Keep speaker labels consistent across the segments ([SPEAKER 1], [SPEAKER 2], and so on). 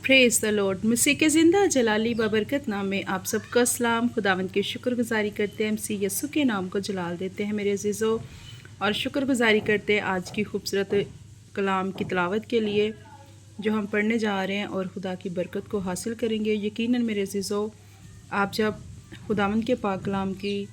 [SPEAKER 1] Praise the Lord. मसीह के ज़िंदा जलाली बबरकत नाम में आप सबका सलाम। खुदावंद की शुक्रगुजारी करते हैं, मसीह यसु के नाम को जलाल देते हैं मेरे अज़ीज़ों, और शुक्रगुजारी करते हैं आज की खूबसूरत कलाम की तिलावत के लिए जो हम पढ़ने जा रहे हैं और खुदा की बरकत को हासिल करेंगे। यकीनन मेरे अज़ीज़ों, आप जब खुदावंद के पाक कलाम की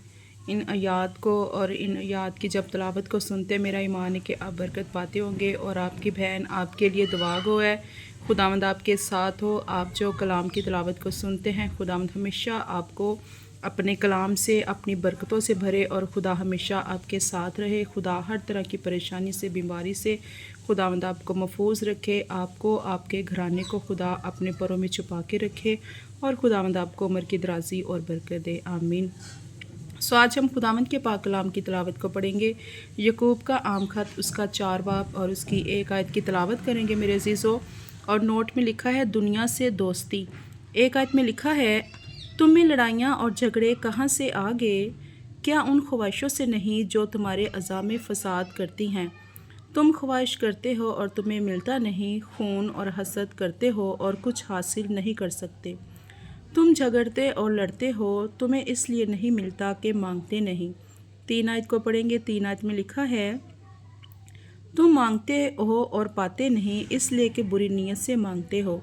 [SPEAKER 1] इन आयात को और इन आयात की जब तिलावत को सुनते, मेरा ईमान है कि आप बरकत पाते होंगे। और आपकी बहन आपके लिए दुआ गो है, खुदावंद आपके साथ हो। आप जो कलाम की तिलावत को सुनते हैं, खुदावंद हमेशा आपको अपने कलाम से, अपनी बरकतों से भरे, और खुदा हमेशा आपके साथ रहे। खुदा हर तरह की परेशानी से, बीमारी से खुदावंद आपको महफूज रखे, आपको, आपके घराने को खुदा अपने परों में छुपा के रखे, और खुदावंद आपको उम्र की दराजी और बरकत दे। आमीन। आज हम खुदावंद के पाक कलाम की तिलावत को पढ़ेंगे। यकूब का आम खत, उसका 4 बाब और उसकी 1 आयत की तिलावत करेंगे मेरे अज़ीज़ों। और नोट में लिखा है दुनिया से दोस्ती। 1 आयत में लिखा है, तुम में लड़ाइयाँ और झगड़े कहाँ से आ गए? क्या उन ख्वाहिशों से नहीं जो तुम्हारे अज़ा में फसाद करती हैं? तुम ख्वाहिश करते हो और तुम्हें मिलता नहीं, खून और हसद करते हो और कुछ हासिल नहीं कर सकते। तुम झगड़ते और लड़ते हो, तुम्हें इसलिए नहीं मिलता कि मांगते नहीं। 3 आयत को पढ़ेंगे। 3 आयत में लिखा है, तुम मांगते हो और पाते नहीं, इसलिए कि बुरी नीयत से मांगते हो,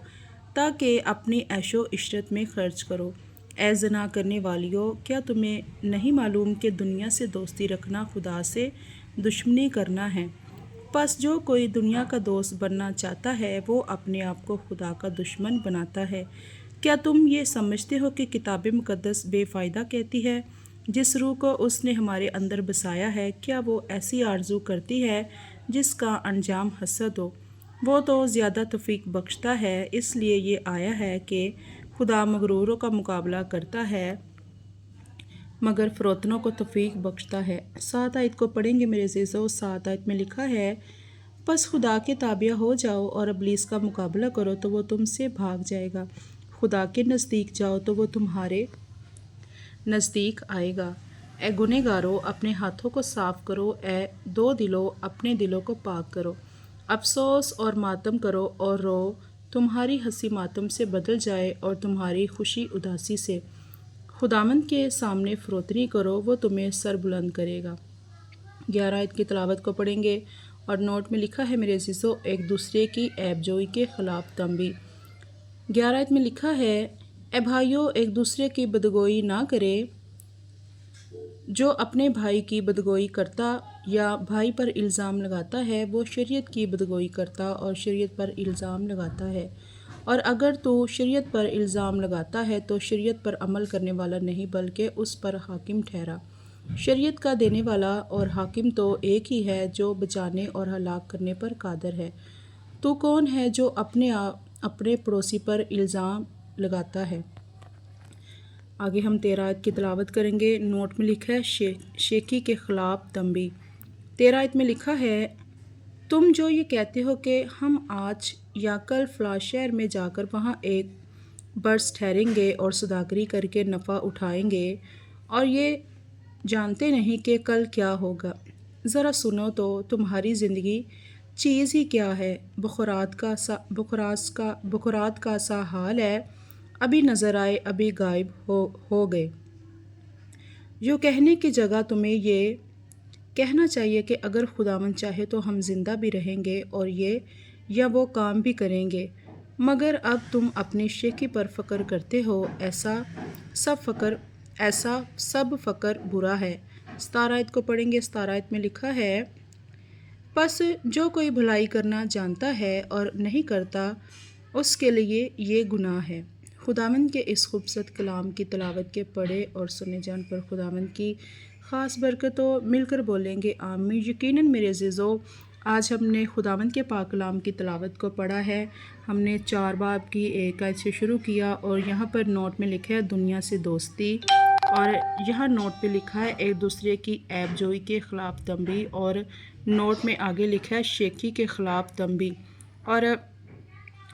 [SPEAKER 1] ताकि अपनी ऐशो इशरत में खर्च करो। ऐ ज़ना करने वालियों, क्या तुम्हें नहीं मालूम कि दुनिया से दोस्ती रखना खुदा से दुश्मनी करना है? बस जो कोई दुनिया का दोस्त बनना चाहता है, वो अपने आप को खुदा का दुश्मन बनाता है। क्या तुम ये समझते हो कि किताब मुक़द्दस बेफ़ायदा कहती है? जिस रूह को उसने हमारे अंदर बसाया है, क्या वो ऐसी आरज़ू करती है जिसका अंजाम हसद हो? वो तो ज़्यादा तौफ़ीक बख्शता है, इसलिए ये आया है कि खुदा मगरूरों का मुकाबला करता है मगर फ़रोतनों को तौफ़ीक बख्शता है। 7 आयत को पढ़ेंगे मेरे अज़ीज़ों। 7 आयत में लिखा है, बस खुदा के ताबिया हो जाओ और इब्लीस का मुकाबला करो तो वो तुमसे भाग जाएगा। खुदा के नज़दीक जाओ तो वो तुम्हारे नज़दीक आएगा। ए गुनहगारों, अपने हाथों को साफ़ करो। ए दो दिलों, अपने दिलों को पाक करो। अफसोस और मातम करो और रो। तुम्हारी हंसी मातम से बदल जाए और तुम्हारी खुशी उदासी से। खुदावंद के सामने फ़रोतनी करो, वो तुम्हें सर बुलंद करेगा। 11 आयत की तिलावत को पढ़ेंगे। और नोट में लिखा है मेरे अज़ीज़ों, एक दूसरे की ऐबजोई के ख़िलाफ़ तंबी। 11 आयत में लिखा है, ए भाइयों, एक दूसरे की बदगोई ना करे। जो अपने भाई की बदगोई करता या भाई पर इल्ज़ाम लगाता है, वो शरीयत की बदगोई करता और शरीयत पर इल्ज़ाम लगाता है। और अगर तू शरीयत पर इल्ज़ाम लगाता है तो शरीयत पर अमल करने वाला नहीं, बल्कि उस पर हाकिम ठहरा। शरीयत का देने वाला और हाकिम तो एक ही है, जो बचाने और हलाक करने पर कादर है। तू कौन है जो अपने पड़ोसी पर इल्ज़ाम लगाता है? आगे हम 13 आयत की तिलावत करेंगे। नोट में लिखा है शेखी के ख़िलाफ़ तंबी। 13 आयत में लिखा है, तुम जो ये कहते हो कि हम आज या कल फ़लाँ शहर में जाकर वहाँ एक बरस ठहरेंगे और सौदागरी करके नफ़ा उठाएंगे, और ये जानते नहीं कि कल क्या होगा। ज़रा सुनो तो, तुम्हारी ज़िंदगी चीज़ ही क्या है? बुखरात का सा हाल है, अभी नज़र आए, अभी गायब हो गए। यूँ कहने की जगह तुम्हें ये कहना चाहिए कि अगर खुदावंद चाहे तो हम ज़िंदा भी रहेंगे और ये या वो काम भी करेंगे। मगर अब तुम अपनी शेखी पर फ़क्र करते हो। ऐसा सब फ़क्र बुरा है। 17 आयत को पढ़ेंगे। 17 आयत में लिखा है, बस जो कोई भलाई करना जानता है और नहीं करता, उसके लिए ये गुनाह है। खुदावंद के इस खूबसूरत कलाम की तिलावत के पढ़े और सुने जान पर खुदावंद की ख़ास बरकतों मिलकर बोलेंगे आमीन। यकीनन मेरे अज़ीज़ों, आज हमने खुदावंद के पाक कलाम की तिलावत को पढ़ा है। हमने 4 बाब की 1 आयत से शुरू किया, और यहाँ पर नोट में लिखा है दुनिया से दोस्ती, और यहाँ नोट पे लिखा है एक दूसरे की ऐबजोई के ख़िलाफ़ तंबी, और नोट में आगे लिखा है शेखी के ख़िलाफ़ तंबी। और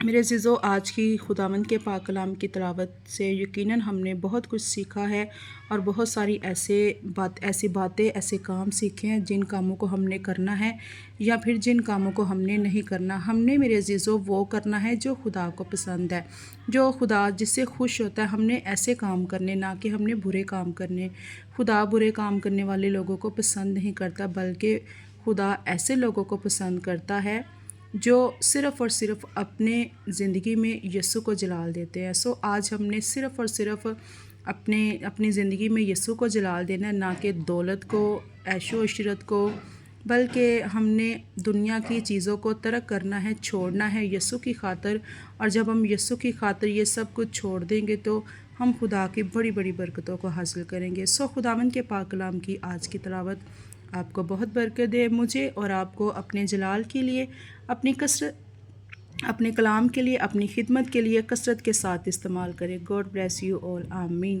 [SPEAKER 1] میرے عزیزو، آج کی خداوند کے پاک کلام کی تلاوت سے یقیناً ہم نے بہت کچھ سیکھا ہے، اور بہت ساری ایسی باتیں ایسے کام سیکھے ہیں جن کاموں کو ہم نے کرنا ہے، یا پھر جن کاموں کو ہم نے نہیں کرنا۔ ہم نے میرے عزیزو وہ کرنا ہے جو خدا کو پسند ہے، جو خدا جس سے خوش ہوتا ہے۔ ہم نے ایسے کام کرنے، نہ کہ ہم نے برے کام کرنے۔ خدا برے کام کرنے والے لوگوں کو پسند نہیں کرتا، بلکہ خدا ایسے لوگوں کو پسند کرتا ہے جو صرف اور صرف اپنے زندگی میں یسوع کو جلال دیتے ہیں۔ آج ہم نے صرف اور صرف اپنی زندگی میں یسوع کو جلال دینا ہے، نہ کہ دولت کو، عیش و عشرت کو، بلکہ ہم نے دنیا کی چیزوں کو ترک کرنا ہے، چھوڑنا ہے یسوع کی خاطر۔ اور جب ہم یسوع کی خاطر یہ سب کچھ چھوڑ دیں گے تو ہم خدا کی بڑی بڑی برکتوں کو حاصل کریں گے۔ خداوند کے پاک کلام کی آج کی تلاوت آپ کو بہت برکت دے، مجھے اور آپ کو اپنے جلال کے لیے، اپنے کلام کے لیے، اپنی خدمت کے لیے کثرت کے ساتھ استعمال کرے۔ گاڈ بلیس یو آل، آمین۔